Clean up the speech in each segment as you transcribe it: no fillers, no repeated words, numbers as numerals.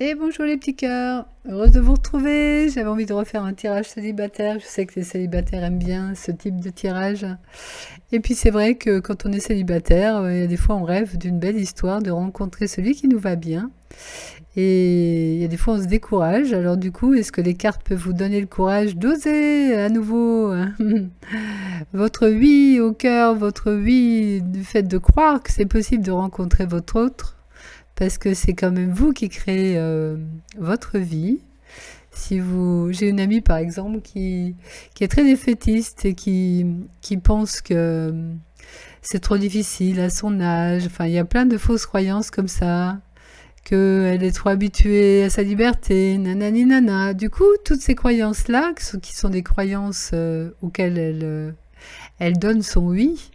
Et bonjour les petits cœurs, heureuse de vous retrouver. J'avais envie de refaire un tirage célibataire. Je sais que les célibataires aiment bien ce type de tirage. Et puis c'est vrai que quand on est célibataire, il y a des fois on rêve d'une belle histoire, de rencontrer celui qui nous va bien. Et il y a des fois on se décourage. Alors du coup, est-ce que les cartes peuvent vous donner le courage d'oser à nouveau votre oui au cœur, votre oui du fait de croire que c'est possible de rencontrer votre autre? Parce que c'est quand même vous qui créez votre vie. Si vous, j'ai une amie par exemple qui est très défaitiste et qui pense que c'est trop difficile à son âge. Enfin, il y a plein de fausses croyances comme ça, qu'elle est trop habituée à sa liberté, nanani nana. Du coup, toutes ces croyances-là, qui sont des croyances auxquelles elle donne son oui,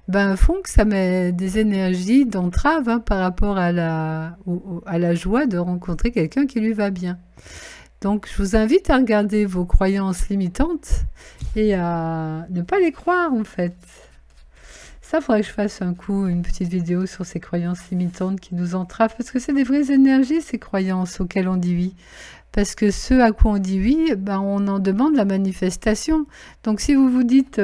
ben, font que ça met des énergies d'entrave par rapport à la joie de rencontrer quelqu'un qui lui va bien. Donc, je vous invite à regarder vos croyances limitantes et à ne pas les croire, en fait. Ça, il faudrait que je fasse un coup, une petite vidéo sur ces croyances limitantes qui nous entravent, parce que c'est des vraies énergies, ces croyances auxquelles on dit oui. Parce que ce à quoi on dit oui, ben, on en demande la manifestation. Donc, si vous vous dites...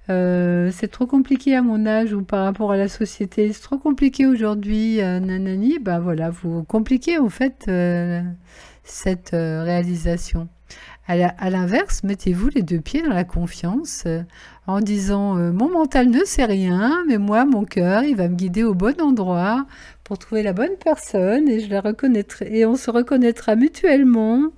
c'est trop compliqué à mon âge ou par rapport à la société, c'est trop compliqué aujourd'hui, nanani, ben voilà, vous compliquez en fait cette réalisation. À l'inverse, mettez-vous les deux pieds dans la confiance en disant mon mental ne sait rien, mais moi, mon cœur, il va me guider au bon endroit pour trouver la bonne personne et je la reconnaîtrai et on se reconnaîtra mutuellement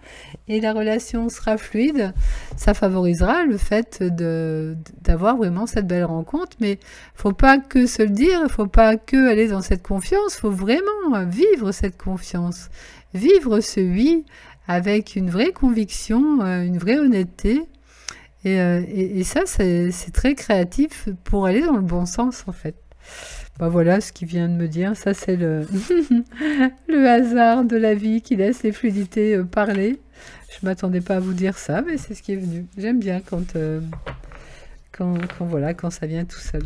et la relation sera fluide. Ça favorisera le fait d'avoir vraiment cette belle rencontre, mais faut pas que se le dire, faut pas que aller dans cette confiance, faut vraiment vivre cette confiance, vivre ce oui avec une vraie conviction, une vraie honnêteté. Et ça, c'est très créatif pour aller dans le bon sens, en fait. Ben voilà ce qu'il vient de me dire. Ça, c'est le, le hasard de la vie qui laisse les fluidités parler. Je ne m'attendais pas à vous dire ça, mais c'est ce qui est venu. J'aime bien voilà, quand ça vient tout seul.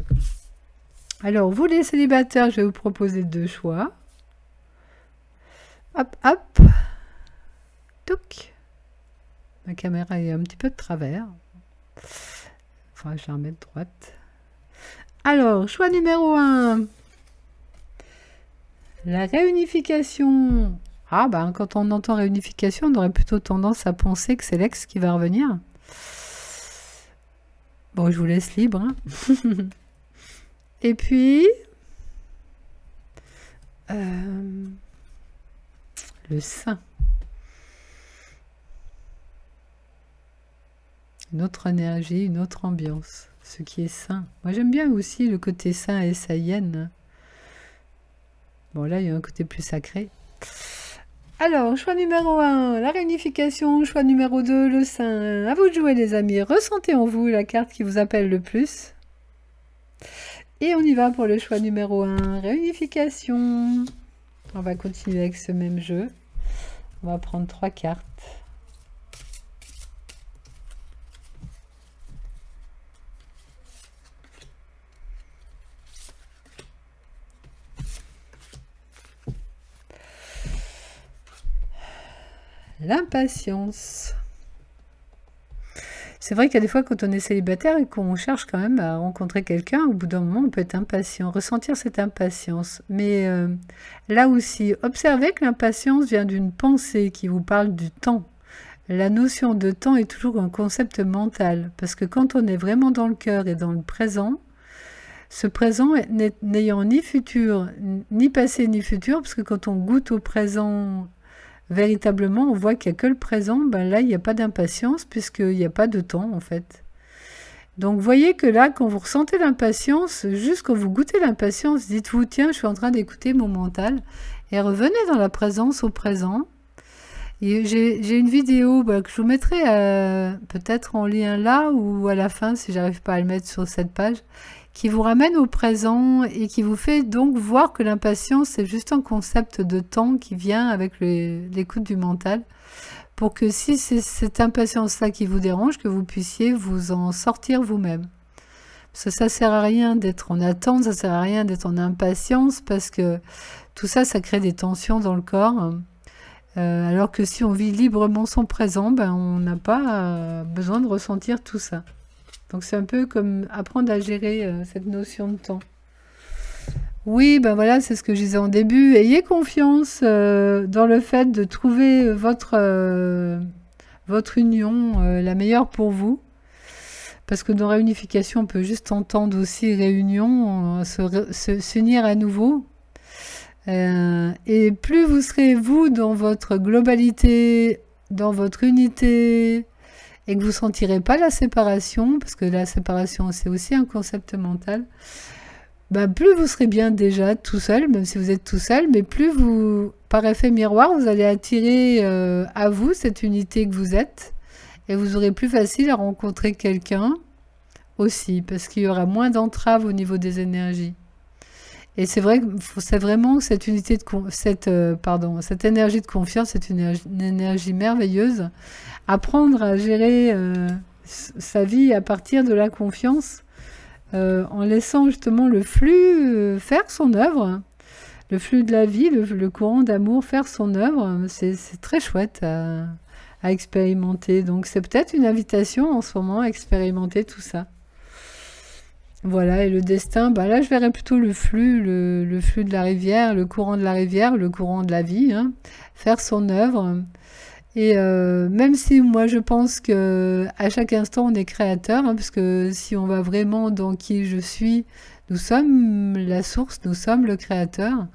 Alors, vous les célibataires, je vais vous proposer deux choix. Hop, hop. Touc. Ma caméra est un petit peu de travers. Enfin, je vais la remettre droite. Alors, choix numéro 1. La réunification. Ah, ben, quand on entend réunification, on aurait plutôt tendance à penser que c'est l'ex qui va revenir. Bon, je vous laisse libre. Hein. Et puis... le saint. Une autre énergie, une autre ambiance, ce qui est sain. Moi j'aime bien aussi le côté sain et saïenne. Bon là il y a un côté plus sacré. Alors, choix numéro 1, la réunification. Choix numéro 2, le saint. À vous de jouer les amis. Ressentez en vous la carte qui vous appelle le plus. Et on y va pour le choix numéro 1, réunification. On va continuer avec ce même jeu. On va prendre 3 cartes. L'impatience. C'est vrai qu'il y a des fois quand on est célibataire et qu'on cherche quand même à rencontrer quelqu'un, au bout d'un moment on peut être impatient, ressentir cette impatience. Mais là aussi, observez que l'impatience vient d'une pensée qui vous parle du temps. La notion de temps est toujours un concept mental, parce que quand on est vraiment dans le cœur et dans le présent, ce présent n'ayant ni futur, ni passé, ni futur, parce que quand on goûte au présent... Véritablement, on voit qu'il n'y a que le présent, ben là, il n'y a pas d'impatience, puisqu'il n'y a pas de temps, en fait. Donc, voyez que là, quand vous ressentez l'impatience, juste quand vous goûtez l'impatience, dites-vous, tiens, je suis en train d'écouter mon mental, et revenez dans la présence au présent. J'ai une vidéo que je vous mettrai peut-être en lien là, ou à la fin, si j'arrive pas à le mettre sur cette page, qui vous ramène au présent et qui vous fait donc voir que l'impatience, c'est juste un concept de temps qui vient avec l'écoute du mental, pour que si c'est cette impatience-là qui vous dérange, que vous puissiez vous en sortir vous-même. Parce que ça sert à rien d'être en attente, ça sert à rien d'être en impatience, parce que tout ça, ça crée des tensions dans le corps. Alors que si on vit librement son présent, ben, on n'a pas besoin de ressentir tout ça. Donc c'est un peu comme apprendre à gérer cette notion de temps. Oui, ben voilà, c'est ce que je disais en début. Ayez confiance dans le fait de trouver votre union la meilleure pour vous. Parce que dans réunification, on peut juste entendre aussi réunion, s'unir à nouveau. Et plus vous serez vous dans votre globalité, dans votre unité, et que vous ne sentirez pas la séparation, parce que la séparation c'est aussi un concept mental, ben plus vous serez bien déjà tout seul, même si vous êtes tout seul, mais plus vous, par effet miroir, vous allez attirer à vous cette unité que vous êtes, et vous aurez plus facile à rencontrer quelqu'un aussi, parce qu'il y aura moins d'entraves au niveau des énergies. Et c'est vrai que c'est vraiment cette unité de cette énergie de confiance, c'est une énergie merveilleuse. Apprendre à gérer sa vie à partir de la confiance, en laissant justement le flux faire son œuvre, le flux de la vie, le courant d'amour faire son œuvre. C'est très chouette à expérimenter. Donc c'est peut-être une invitation en ce moment à expérimenter tout ça. Voilà, et le destin, bah là je verrais plutôt le flux de la rivière, le courant de la rivière, le courant de la vie, hein, faire son œuvre. Et même si moi je pense que à chaque instant on est créateur, hein, parce que si on va vraiment dans qui je suis, nous sommes la source, nous sommes le créateur.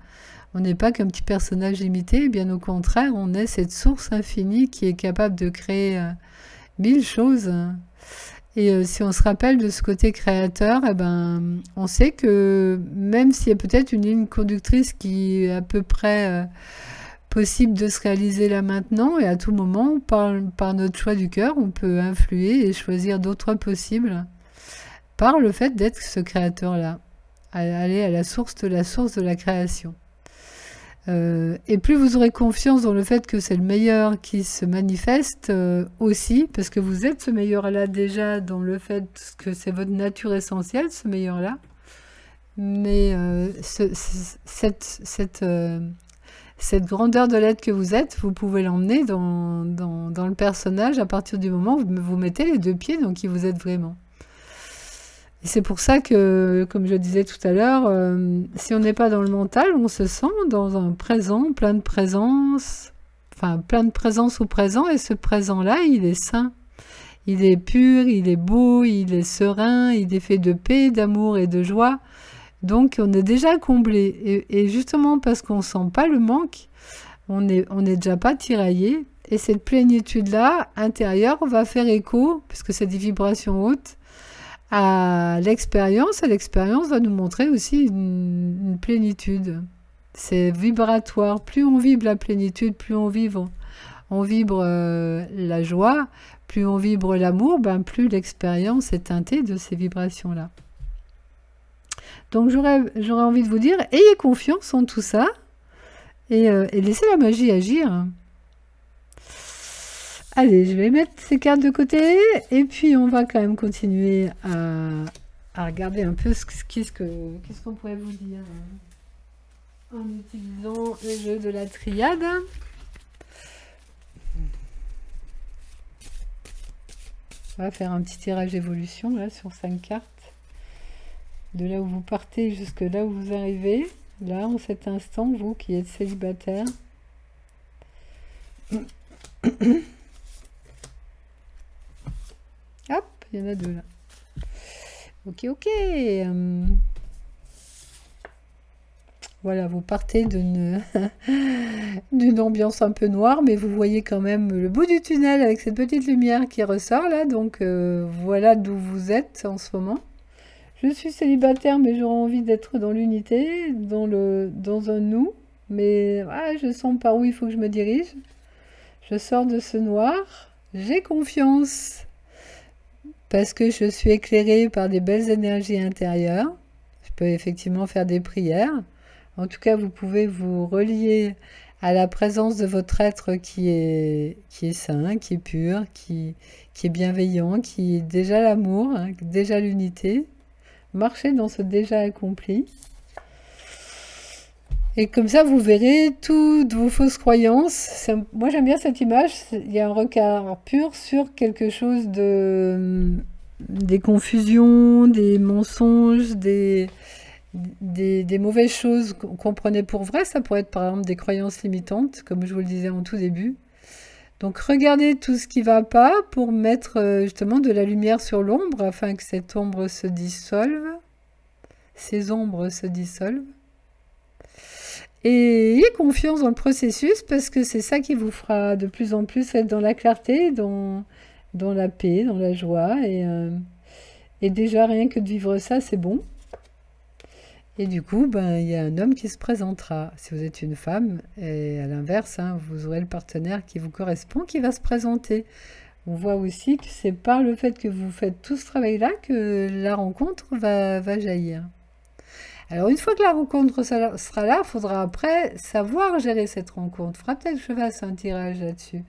On n'est pas qu'un petit personnage imité, bien au contraire, on est cette source infinie qui est capable de créer mille choses. Et si on se rappelle de ce côté créateur, eh ben, on sait que même s'il y a peut-être une ligne conductrice qui est à peu près possible de se réaliser là maintenant, et à tout moment, par notre choix du cœur, on peut influer et choisir d'autres possibles par le fait d'être ce créateur-là, aller à la source de la création. Et plus vous aurez confiance dans le fait que c'est le meilleur qui se manifeste aussi, parce que vous êtes ce meilleur-là déjà dans le fait que c'est votre nature essentielle, ce meilleur-là. Mais cette grandeur de l'être que vous êtes, vous pouvez l'emmener dans le personnage à partir du moment où vous mettez les deux pieds dans qui vous êtes vraiment. Et c'est pour ça que, comme je disais tout à l'heure, si on n'est pas dans le mental, on se sent dans un présent, plein de présence, enfin plein de présence au présent, et ce présent-là, il est sain. Il est pur, il est beau, il est serein, il est fait de paix, d'amour et de joie. Donc on est déjà comblé. Et justement parce qu'on ne sent pas le manque, on n'est déjà pas tiraillé. Et cette plénitude-là, intérieure, va faire écho, puisque c'est des vibrations hautes, à l'expérience. Et l'expérience va nous montrer aussi une plénitude. C'est vibratoire. Plus on vibre la plénitude, plus on vibre la joie, plus on vibre l'amour, ben plus l'expérience est teintée de ces vibrations-là. Donc j'aurais envie de vous dire, ayez confiance en tout ça et laissez la magie agir. Allez, je vais mettre ces cartes de côté et puis on va quand même continuer à regarder un peu qu'est-ce qu'on pourrait vous dire en utilisant le jeu de la triade. On va faire un petit tirage évolution là sur 5 cartes. De là où vous partez jusque là où vous arrivez. Là, en cet instant, vous qui êtes célibataire. Hop, il y en a deux là. Ok, ok. Voilà, vous partez d'une ambiance un peu noire, mais vous voyez quand même le bout du tunnel avec cette petite lumière qui ressort là. Donc voilà d'où vous êtes en ce moment. Je suis célibataire, mais j'aurais envie d'être dans l'unité, dans un nous. Mais je sens par où il faut que je me dirige. Je sors de ce noir. J'ai confiance. Parce que je suis éclairée par des belles énergies intérieures. Je peux effectivement faire des prières. En tout cas, vous pouvez vous relier à la présence de votre être qui est sain, qui est pur, qui est bienveillant, qui est déjà l'amour, hein, déjà l'unité. Marchez dans ce déjà accompli. Et comme ça, vous verrez toutes vos fausses croyances. Moi, j'aime bien cette image. Il y a un regard pur sur quelque chose de... des confusions, des mensonges, des mauvaises choses qu'on prenait pour vraies. Ça pourrait être par exemple des croyances limitantes, comme je vous le disais en tout début. Donc regardez tout ce qui ne va pas pour mettre justement de la lumière sur l'ombre afin que cette ombre se dissolve. Ces ombres se dissolvent. Et ayez confiance dans le processus parce que c'est ça qui vous fera de plus en plus être dans la clarté, dans la paix, dans la joie. Et déjà, rien que de vivre ça, c'est bon. Et du coup, ben, il y a un homme qui se présentera. Si vous êtes une femme, et à l'inverse, hein, vous aurez le partenaire qui vous correspond, qui va se présenter. On voit aussi que c'est par le fait que vous faites tout ce travail-là que la rencontre va jaillir. Alors, une fois que la rencontre sera là, il faudra après savoir gérer cette rencontre. Il faudra peut-être que je fasse un tirage là-dessus.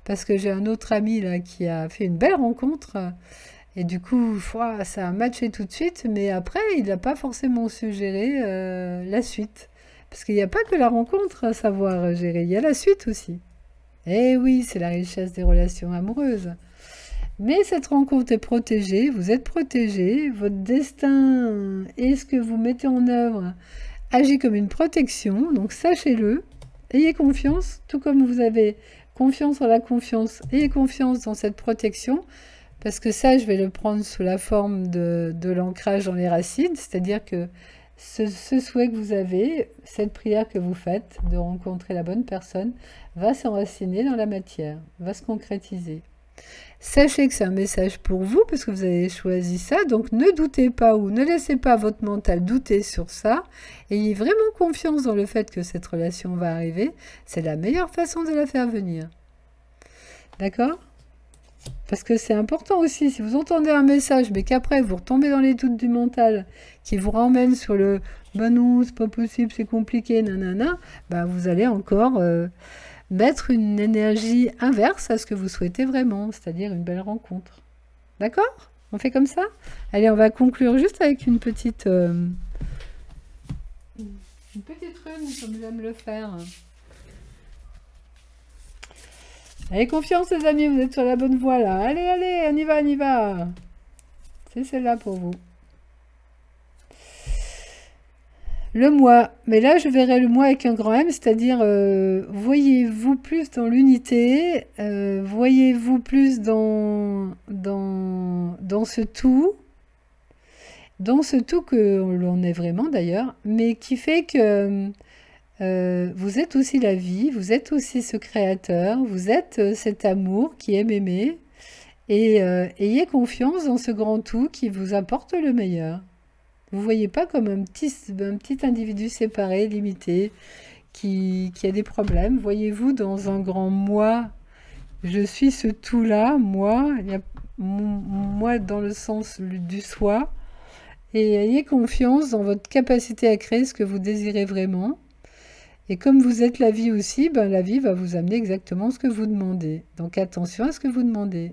Parce que j'ai un autre ami là qui a fait une belle rencontre. Et du coup, ça a matché tout de suite. Mais après, il n'a pas forcément su gérer la suite. Parce qu'il n'y a pas que la rencontre à savoir gérer. Il y a la suite aussi. Eh oui, c'est la richesse des relations amoureuses. Mais cette rencontre est protégée, vous êtes protégé, votre destin et ce que vous mettez en œuvre agit comme une protection, donc sachez-le, ayez confiance, tout comme vous avez confiance en la confiance, ayez confiance dans cette protection, parce que ça, je vais le prendre sous la forme de l'ancrage dans les racines, c'est-à-dire que ce souhait que vous avez, cette prière que vous faites de rencontrer la bonne personne, va s'enraciner dans la matière, va se concrétiser. Sachez que c'est un message pour vous, parce que vous avez choisi ça, donc ne doutez pas ou ne laissez pas votre mental douter sur ça. Ayez vraiment confiance dans le fait que cette relation va arriver. C'est la meilleure façon de la faire venir. D'accord ? Parce que c'est important aussi, si vous entendez un message, mais qu'après vous retombez dans les doutes du mental, qui vous ramène sur le « bah non, c'est pas possible, c'est compliqué, nanana », bah vous allez encore... mettre une énergie inverse à ce que vous souhaitez vraiment, c'est-à-dire une belle rencontre. D'accord ? On fait comme ça ? Allez, on va conclure juste avec une petite rune, comme j'aime le faire. Allez, confiance les amis, vous êtes sur la bonne voie là. Allez, allez, on y va. C'est celle-là pour vous. Le moi, mais là je verrai le moi avec un grand M, c'est-à-dire voyez-vous plus dans l'unité, voyez-vous plus dans ce tout que l'on est vraiment d'ailleurs, mais qui fait que vous êtes aussi la vie, vous êtes aussi ce créateur, vous êtes cet amour qui aime aimer, et ayez confiance dans ce grand tout qui vous apporte le meilleur. Vous ne voyez pas comme un petit individu séparé, limité, qui a des problèmes. Voyez-vous dans un grand moi. Je suis ce tout-là, moi. Il y a moi dans le sens du soi. Et ayez confiance dans votre capacité à créer ce que vous désirez vraiment. Et comme vous êtes la vie aussi, ben la vie va vous amener exactement ce que vous demandez. Donc attention à ce que vous demandez.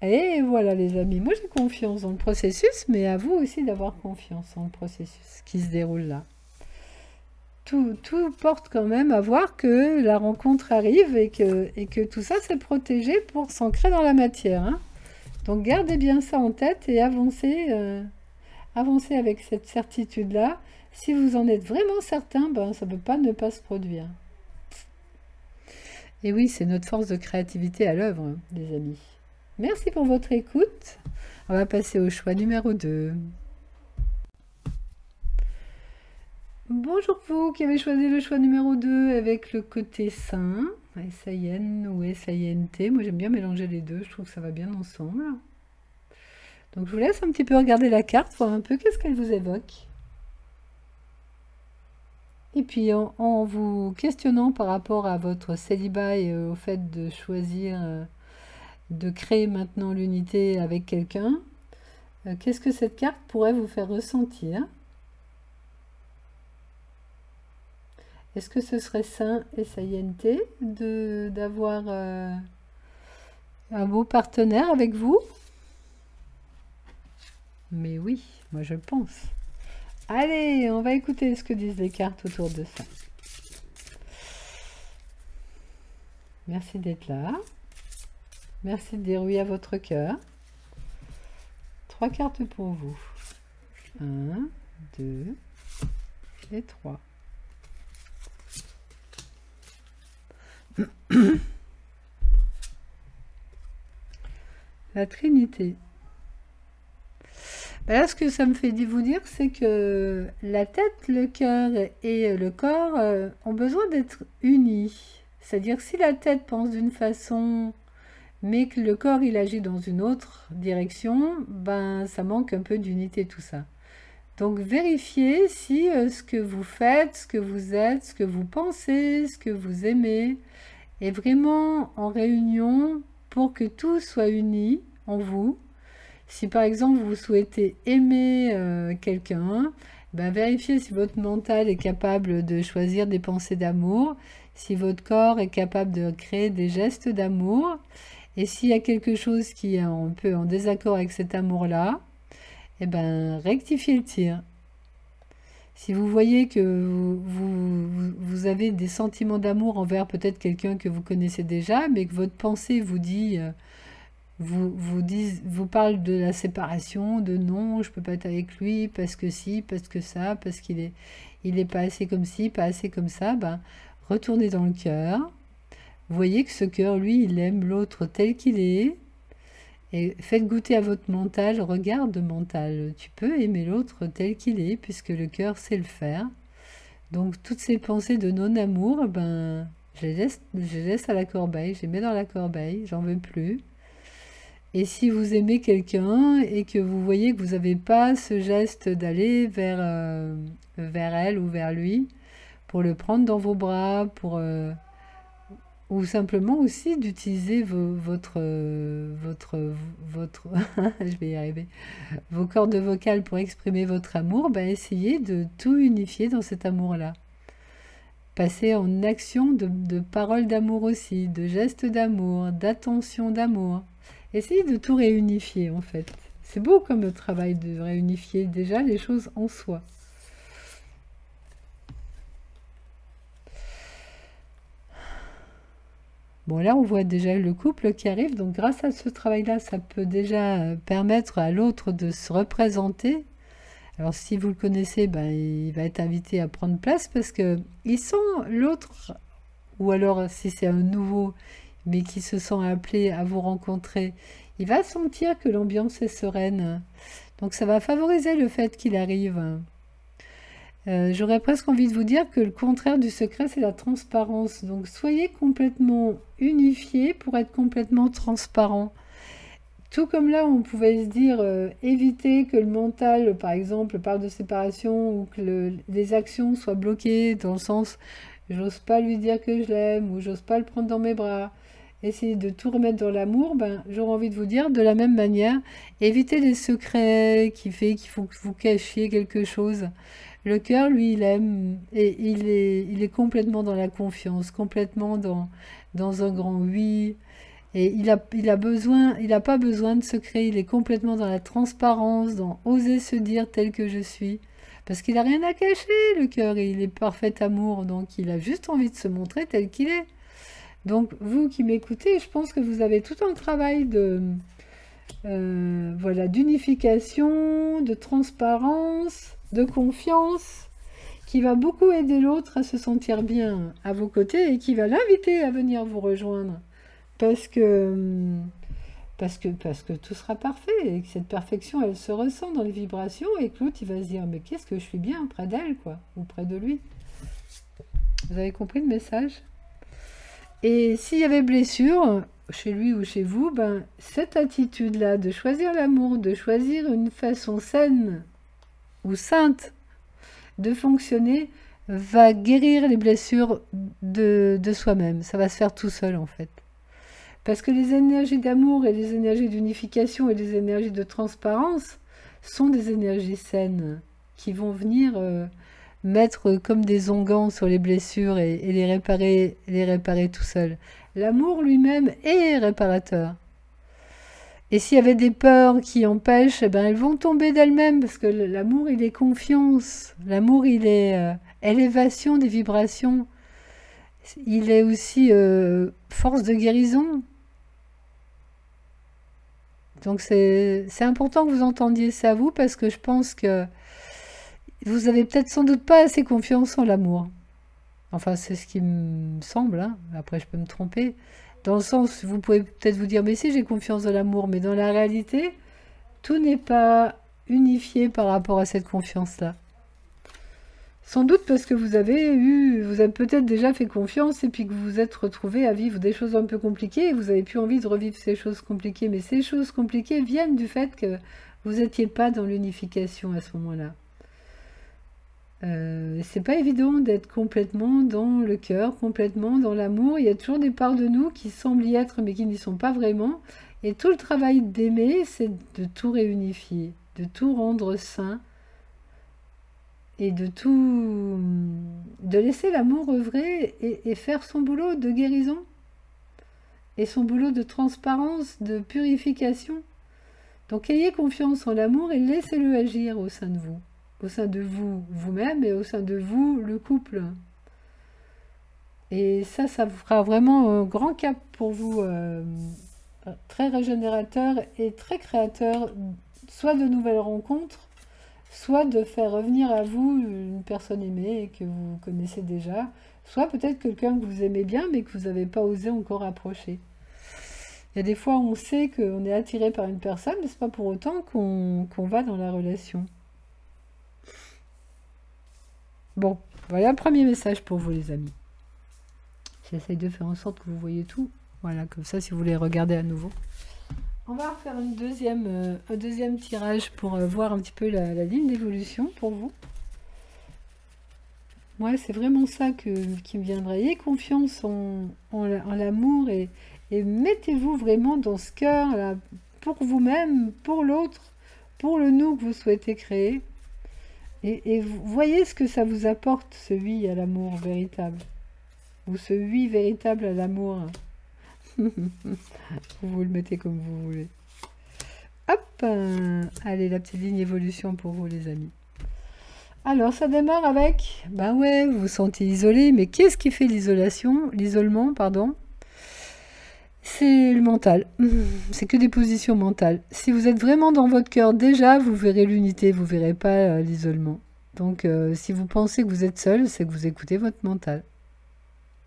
Et voilà les amis, moi j'ai confiance dans le processus, mais à vous aussi d'avoir confiance dans le processus qui se déroule là. Tout porte quand même à voir que la rencontre arrive et que tout ça c'est protégé pour s'ancrer dans la matière. Hein. Donc gardez bien ça en tête et avancez avec cette certitude-là. Si vous en êtes vraiment certain, ben, ça ne peut pas ne pas se produire. Et oui, c'est notre force de créativité à l'œuvre, hein, les amis. Merci pour votre écoute. On va passer au choix numéro 2. Bonjour vous qui avez choisi le choix numéro 2 avec le côté sain, S-A-I-N ou S-A-I-N-T. Moi j'aime bien mélanger les deux, je trouve que ça va bien ensemble. Donc je vous laisse un petit peu regarder la carte, voir un peu qu'est-ce qu'elle vous évoque. Et puis en vous questionnant par rapport à votre célibat et au fait de choisir... de créer maintenant l'unité avec quelqu'un, qu'est-ce que cette carte pourrait vous faire ressentir? Est-ce que ce serait sain, S-A-I-N-T, d'avoir un beau partenaire avec vous? Mais oui, moi je pense. Allez, on va écouter ce que disent les cartes autour de ça. Merci d'être là. Merci de dire oui à votre cœur. 3 cartes pour vous. 1, 2 et 3. La Trinité. Ben là, ce que ça me fait vous dire, c'est que la tête, le cœur et le corps ont besoin d'être unis. C'est-à-dire, si la tête pense d'une façon, mais que le corps, il agit dans une autre direction, ben, ça manque un peu d'unité, tout ça. Donc, vérifiez si ce que vous faites, ce que vous êtes, ce que vous pensez, ce que vous aimez, est vraiment en réunion pour que tout soit uni en vous. Si par exemple vous souhaitez aimer quelqu'un, ben vérifiez si votre mental est capable de choisir des pensées d'amour, si votre corps est capable de créer des gestes d'amour, et s'il y a quelque chose qui est un peu en désaccord avec cet amour-là, eh ben rectifiez le tir. Si vous voyez que vous avez des sentiments d'amour envers peut-être quelqu'un que vous connaissez déjà, mais que votre pensée vous dit, vous parle de la séparation, de non, je peux pas être avec lui parce que si, parce que ça, parce il est pas assez comme ci, pas assez comme ça, ben retournez dans le cœur. Vous voyez que ce cœur, lui, il aime l'autre tel qu'il est. Et faites goûter à votre mental, regarde mental, tu peux aimer l'autre tel qu'il est, puisque le cœur sait le faire. Donc toutes ces pensées de non-amour, ben, je les laisse à la corbeille, je les mets dans la corbeille, j'en veux plus. Et si vous aimez quelqu'un et que vous voyez que vous n'avez pas ce geste d'aller vers elle ou vers lui, pour le prendre dans vos bras, ou simplement aussi d'utiliser je vais y arriver, vos cordes vocales pour exprimer votre amour, ben essayez de tout unifier dans cet amour-là. Passez en action de paroles d'amour aussi, de gestes d'amour, d'attention d'amour. Essayez de tout réunifier en fait. C'est beau comme travail de réunifier déjà les choses en soi. Bon, là, on voit déjà le couple qui arrive. Donc, grâce à ce travail-là, ça peut déjà permettre à l'autre de se représenter. Alors, si vous le connaissez, ben, il va être invité à prendre place parce que il sent l'autre, ou alors si c'est un nouveau, mais qui se sent appelé à vous rencontrer, il va sentir que l'ambiance est sereine. Donc, ça va favoriser le fait qu'il arrive. J'aurais presque envie de vous dire que le contraire du secret, c'est la transparence. Donc, soyez complètement unifiés pour être complètement transparent. Tout comme là, on pouvait se dire, éviter que le mental, par exemple, parle de séparation ou que les actions soient bloquées dans le sens, j'ose pas lui dire que je l'aime ou j'ose pas le prendre dans mes bras. Essayez de tout remettre dans l'amour, ben, j'aurais envie de vous dire, de la même manière, évitez les secrets qui fait qu'il faut que vous cachiez quelque chose. Le cœur, lui, il aime et il est complètement dans la confiance, complètement dans un grand oui. Et il a pas besoin de secret, il est complètement dans la transparence, dans oser se dire tel que je suis. Parce qu'il n'a rien à cacher, le cœur, et il est parfait amour, donc il a juste envie de se montrer tel qu'il est. Donc, vous qui m'écoutez, je pense que vous avez tout un travail voilà, d'unification, de transparence, de confiance, qui va beaucoup aider l'autre à se sentir bien à vos côtés et qui va l'inviter à venir vous rejoindre. Parce que tout sera parfait et que cette perfection, elle se ressent dans les vibrations et que l'autre, il va se dire, mais qu'est-ce que je suis bien près d'elle, quoi, ou près de lui. Vous avez compris le message? Et s'il y avait blessure, chez lui ou chez vous, ben, cette attitude-là de choisir l'amour, de choisir une façon saine ou sainte de fonctionner, va guérir les blessures de soi-même. Ça va se faire tout seul, en fait. Parce que les énergies d'amour et les énergies d'unification et les énergies de transparence sont des énergies saines qui vont venir mettre comme des onguents sur les blessures et les réparer tout seul. L'amour lui-même est réparateur. Et s'il y avait des peurs qui empêchent, eh ben, elles vont tomber d'elles-mêmes, parce que l'amour, il est confiance. L'amour, il est élévation des vibrations. Il est aussi force de guérison. Donc c'est important que vous entendiez ça, vous, parce que je pense que vous avez peut-être sans doute pas assez confiance en l'amour. Enfin, c'est ce qui me semble, hein. Après, je peux me tromper. Dans le sens, vous pouvez peut-être vous dire, mais si j'ai confiance dans l'amour, mais dans la réalité, tout n'est pas unifié par rapport à cette confiance-là. Sans doute parce que vous avez peut-être déjà fait confiance et puis que vous vous êtes retrouvé à vivre des choses un peu compliquées et vous n'avez plus envie de revivre ces choses compliquées. Mais ces choses compliquées viennent du fait que vous n'étiez pas dans l'unification à ce moment-là. C'est pas évident d'être complètement dans le cœur, complètement dans l'amour. Il y a toujours des parts de nous qui semblent y être mais qui n'y sont pas vraiment. Et tout le travail d'aimer, c'est de tout réunifier, de tout rendre sain et de laisser l'amour œuvrer et faire son boulot de guérison et son boulot de transparence, de purification. Donc ayez confiance en l'amour et laissez-le agir au sein de vous, vous-même et au sein de vous, le couple. Et ça vous fera vraiment un grand cap pour vous, très régénérateur et très créateur, soit de nouvelles rencontres, soit de faire revenir à vous une personne aimée et que vous connaissez déjà, soit peut-être quelqu'un que vous aimez bien mais que vous n'avez pas osé encore approcher. Il y a des fois où on sait qu'on est attiré par une personne, mais ce n'est pas pour autant qu'on va dans la relation. Bon, voilà un premier message pour vous les amis. J'essaye de faire en sorte que vous voyez tout. Voilà, comme ça si vous voulez regarder à nouveau. On va refaire un deuxième tirage pour voir un petit peu la ligne d'évolution pour vous. Moi, c'est vraiment ça qui me viendrait. Ayez confiance en l'amour et mettez-vous vraiment dans ce cœur-là, pour vous-même, pour l'autre, pour le nous que vous souhaitez créer. Et vous voyez ce que ça vous apporte, ce oui à l'amour véritable. Ou ce oui véritable à l'amour. Vous le mettez comme vous voulez. Hop, allez, la petite ligne évolution pour vous les amis. Alors, ça démarre avec, ben ouais, vous vous sentez isolé, mais qu'est-ce qui fait l'isolement, pardon? C'est le mental. C'est que des positions mentales. Si vous êtes vraiment dans votre cœur déjà, vous verrez l'unité, vous verrez pas l'isolement. Donc, si vous pensez que vous êtes seul, c'est que vous écoutez votre mental.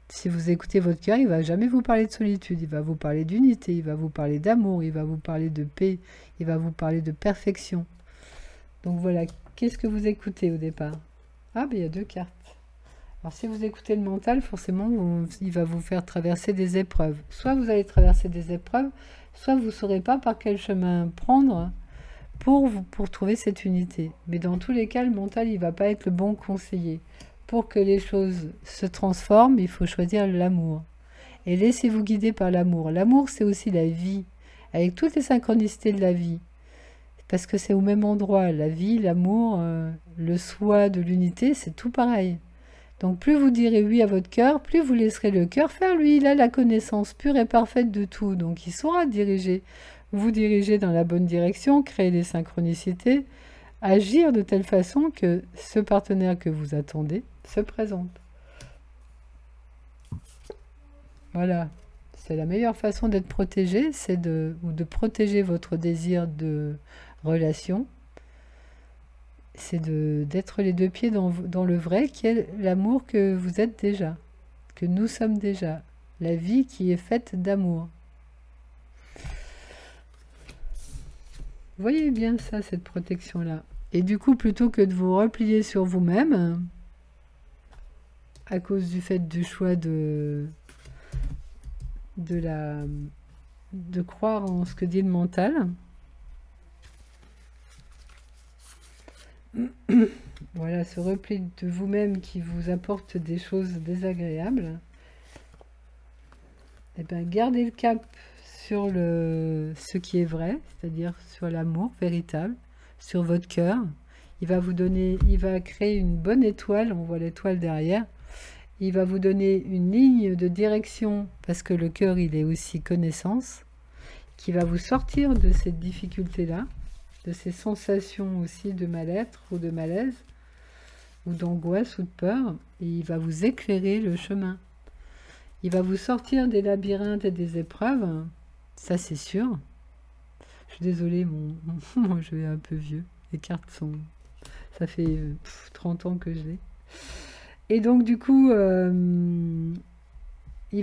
Si vous écoutez votre cœur, il ne va jamais vous parler de solitude, il va vous parler d'unité, il va vous parler d'amour, il va vous parler de paix, il va vous parler de perfection. Donc voilà, qu'est-ce que vous écoutez au départ? Ah, ben il y a deux cartes. Alors si vous écoutez le mental, forcément, il va vous faire traverser des épreuves. Soit vous allez traverser des épreuves, soit vous ne saurez pas par quel chemin prendre pour trouver cette unité. Mais dans tous les cas, le mental, il ne va pas être le bon conseiller. Pour que les choses se transforment, il faut choisir l'amour. Et laissez-vous guider par l'amour. L'amour, c'est aussi la vie, avec toutes les synchronicités de la vie. Parce que c'est au même endroit. La vie, l'amour, le soi de l'unité, c'est tout pareil. Donc plus vous direz oui à votre cœur, plus vous laisserez le cœur faire. Lui, il a la connaissance pure et parfaite de tout. Donc il saura vous diriger dans la bonne direction, créer des synchronicités, agir de telle façon que ce partenaire que vous attendez se présente. Voilà, c'est la meilleure façon d'être protégé, c'est de protéger votre désir de relation, c'est d'être les deux pieds dans le vrai, qui est l'amour que vous êtes déjà, que nous sommes déjà, la vie qui est faite d'amour. Voyez bien ça, cette protection-là. Et du coup, plutôt que de vous replier sur vous-même, à cause du fait du choix de croire en ce que dit le mental, voilà, ce repli de vous-même qui vous apporte des choses désagréables, et bien gardez le cap sur ce qui est vrai, c'est-à-dire sur l'amour véritable, sur votre cœur. Il va créer une bonne étoile, on voit l'étoile derrière. Il va vous donner une ligne de direction, parce que le cœur, il est aussi connaissance. qui va vous sortir de cette difficulté-là, de ces sensations aussi de mal-être ou de malaise, ou d'angoisse ou de peur, et il va vous éclairer le chemin. Il va vous sortir des labyrinthes et des épreuves, ça c'est sûr. Je suis désolée, mon jeu est un peu vieux, les cartes sont... Ça fait 30 ans que je l'ai. Et donc du coup, il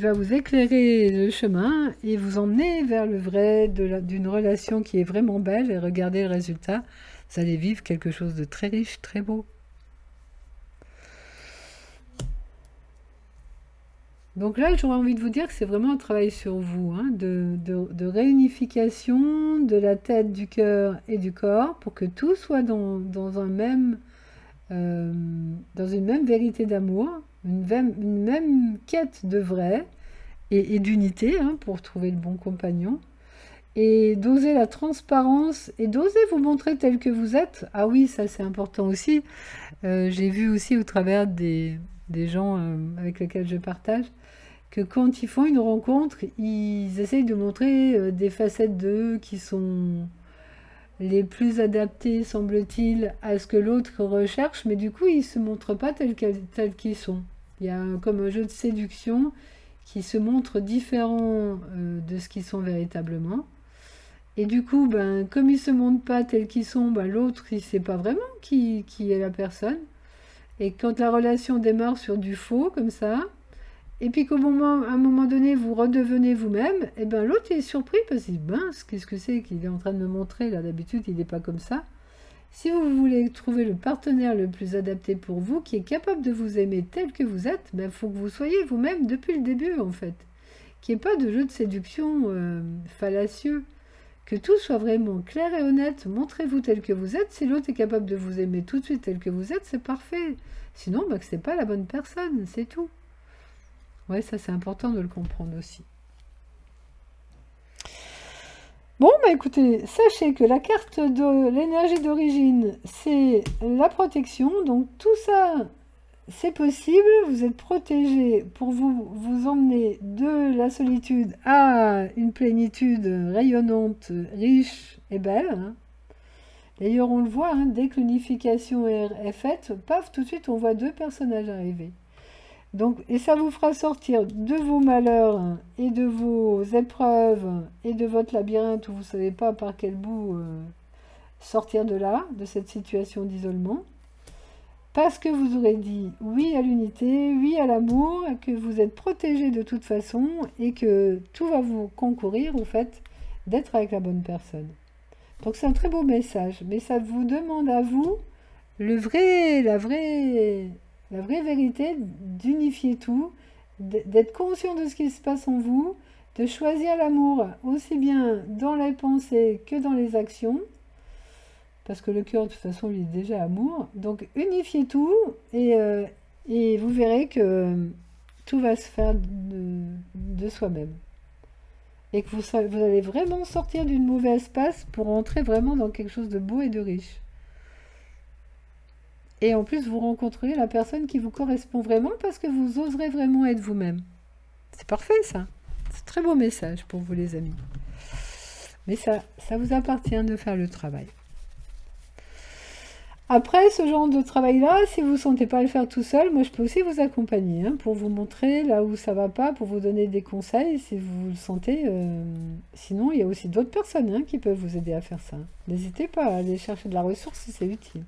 va vous éclairer le chemin et vous emmener vers le vrai d'une relation qui est vraiment belle, et regardez le résultat, vous allez vivre quelque chose de très riche, très beau. Donc là, j'aurais envie de vous dire que c'est vraiment un travail sur vous, hein, de réunification de la tête, du cœur et du corps, pour que tout soit dans une même vérité d'amour, une même quête de vrai et d'unité, hein, pour trouver le bon compagnon. Et d'oser la transparence et d'oser vous montrer tel que vous êtes. Ah oui, ça c'est important aussi. J'ai vu aussi au travers des gens avec lesquels je partage, que quand ils font une rencontre, ils essayent de montrer des facettes d'eux qui sont les plus adaptées, semble-t-il, à ce que l'autre recherche, mais du coup, ils ne se montrent pas tels qu'ils sont. Il y a comme un jeu de séduction qui se montre différent de ce qu'ils sont véritablement. Et du coup, ben, comme ils ne se montrent pas tels qu'ils sont, ben, l'autre, il ne sait pas vraiment qui est la personne. Et quand la relation démarre sur du faux, comme ça, et puis qu'à un moment donné, vous redevenez vous-même, et ben l'autre est surpris parce qu'il dit, mince, qu'est-ce que c'est qu'il est en train de me montrer là, d'habitude il n'est pas comme ça. Si vous voulez trouver le partenaire le plus adapté pour vous, qui est capable de vous aimer tel que vous êtes, ben faut que vous soyez vous-même depuis le début en fait. Qu'il n'y ait pas de jeu de séduction fallacieux. Que tout soit vraiment clair et honnête, montrez-vous tel que vous êtes. Si l'autre est capable de vous aimer tout de suite tel que vous êtes, c'est parfait. Sinon, ben, c'est pas la bonne personne, c'est tout. Ouais, ça c'est important de le comprendre aussi. Bon, bah écoutez, sachez que la carte de l'énergie d'origine, c'est la protection. Donc tout ça, c'est possible. Vous êtes protégé pour vous emmener de la solitude à une plénitude rayonnante, riche et belle. Hein. D'ailleurs, on le voit, hein, dès que l'unification est faite, paf, tout de suite, on voit deux personnages arriver. Donc, et ça vous fera sortir de vos malheurs et de vos épreuves et de votre labyrinthe où vous ne savez pas par quel bout sortir de là, de cette situation d'isolement. Parce que vous aurez dit oui à l'unité, oui à l'amour, que vous êtes protégé de toute façon et que tout va vous concourir au fait d'être avec la bonne personne. Donc c'est un très beau message, mais ça vous demande à vous la vraie vérité, d'unifier tout, d'être conscient de ce qui se passe en vous, de choisir l'amour aussi bien dans les pensées que dans les actions, parce que le cœur de toute façon il est déjà amour. Donc unifiez tout et vous verrez que tout va se faire de soi-même. Et que vous allez vraiment sortir d'une mauvaise passe pour entrer vraiment dans quelque chose de beau et de riche. Et en plus, vous rencontrerez la personne qui vous correspond vraiment parce que vous oserez vraiment être vous-même. C'est parfait, ça. C'est un très beau message pour vous, les amis. Mais ça vous appartient de faire le travail. Après, ce genre de travail-là, si vous ne sentez pas le faire tout seul, moi, je peux aussi vous accompagner hein, pour vous montrer là où ça ne va pas, pour vous donner des conseils si vous le sentez. Sinon, il y a aussi d'autres personnes hein, qui peuvent vous aider à faire ça. N'hésitez pas à aller chercher de la ressource si c'est utile.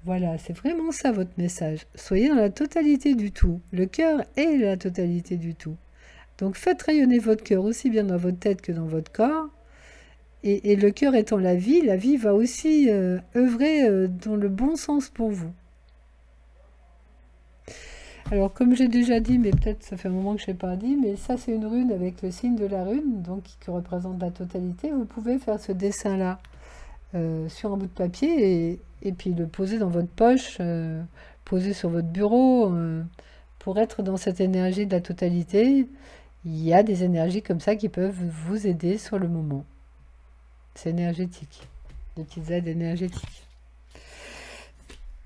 Voilà, c'est vraiment ça votre message. Soyez dans la totalité du tout. Le cœur est la totalité du tout. Donc faites rayonner votre cœur aussi bien dans votre tête que dans votre corps. Et le cœur étant la vie va aussi œuvrer dans le bon sens pour vous. Alors comme j'ai déjà dit, mais peut-être ça fait un moment que je n'ai pas dit, mais ça c'est une rune avec le signe de la rune, donc qui représente la totalité. Vous pouvez faire ce dessin-là sur un bout de papier et puis le poser dans votre poche, poser sur votre bureau, pour être dans cette énergie de la totalité. Il y a des énergies comme ça qui peuvent vous aider sur le moment. C'est énergétique, des petites aides énergétiques.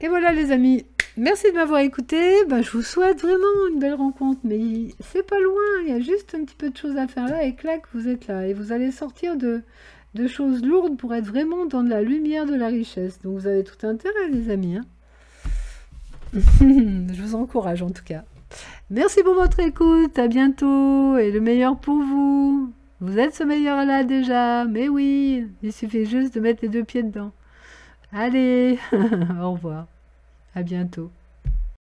Et voilà les amis, Merci de m'avoir écouté. Ben, je vous souhaite vraiment une belle rencontre, mais c'est pas loin. Il y a juste un petit peu de choses à faire là et clac, vous êtes là. Et vous allez sortir de choses lourdes pour être vraiment dans de la lumière de la richesse. Donc vous avez tout intérêt, les amis, hein. Je vous encourage en tout cas. Merci pour votre écoute. À bientôt et le meilleur pour vous. Vous êtes ce meilleur-là déjà. Mais oui, il suffit juste de mettre les deux pieds dedans. Allez, au revoir. À bientôt.